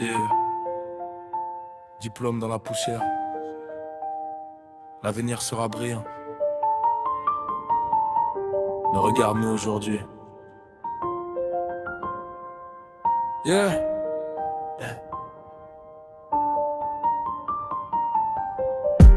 Yeah. Diplôme dans la poussière. L'avenir sera brillant. Mais regarde-nous aujourd'hui. Yeah.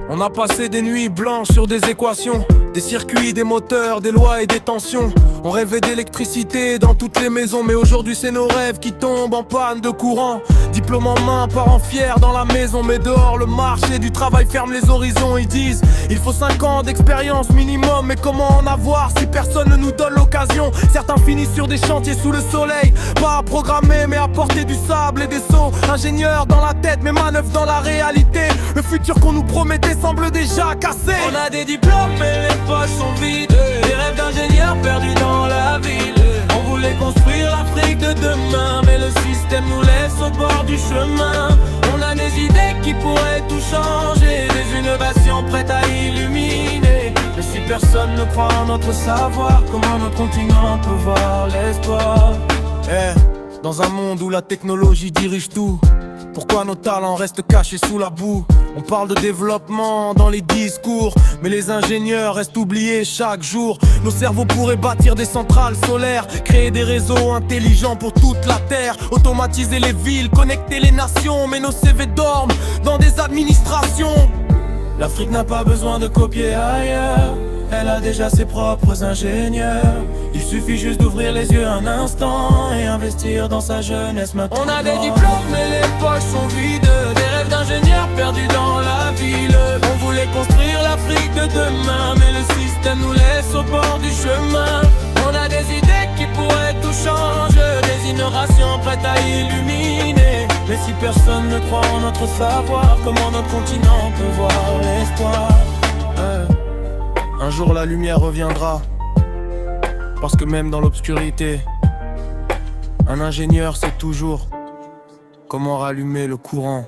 On a passé des nuits blanches sur des équations, des circuits, des moteurs, des lois et des tensions. On rêvait d'électricité dans toutes les maisons, mais aujourd'hui c'est nos rêves qui tombent en panne de courant. Diplôme en main, parents fiers dans la maison, mais dehors le marché du travail ferme les horizons. Ils disent, il faut 5 ans d'expérience minimum, mais comment en avoir si personne ne nous donne l'occasion? Certains finissent sur des chantiers sous le soleil, pas à programmer mais à porter du sable et des seaux. Ingénieurs dans la tête mais manœuvres dans la réalité. Le futur qu'on nous promettait semble déjà cassé. On a des diplômes mais les poches sont vides, des rêves d'ingénieurs perdus dans la ville. On voulait construire l'Afrique de demain, mais le système nous laisse au bord du chemin. On a des idées qui pourraient tout changer, des innovations prêtes à illuminer. Mais si personne ne croit en notre savoir, comment notre continent peut voir l'espoir? Dans un monde où la technologie dirige tout, pourquoi nos talents restent cachés sous la boue? On parle de développement dans les discours, mais les ingénieurs restent oubliés chaque jour. Nos cerveaux pourraient bâtir des centrales solaires, créer des réseaux intelligents pour toute la terre, automatiser les villes, connecter les nations, mais nos CV dorment dans des administrations. L'Afrique n'a pas besoin de copier ailleurs, elle a déjà ses propres ingénieurs. Il suffit juste d'ouvrir les yeux un instant et investir dans sa jeunesse maintenant. On a des diplômes mais les poches sont vides, des rêves d'ingénieurs perdus dans la ville. On voulait construire l'Afrique de demain, mais le système nous laisse au bord du chemin. On a des idées qui pourraient tout changer, des innovations prêtes à illuminer. Mais si personne ne croit en notre savoir, comment notre continent peut voir l'espoir? Un jour la lumière reviendra, parce que même dans l'obscurité, un ingénieur sait toujours comment rallumer le courant.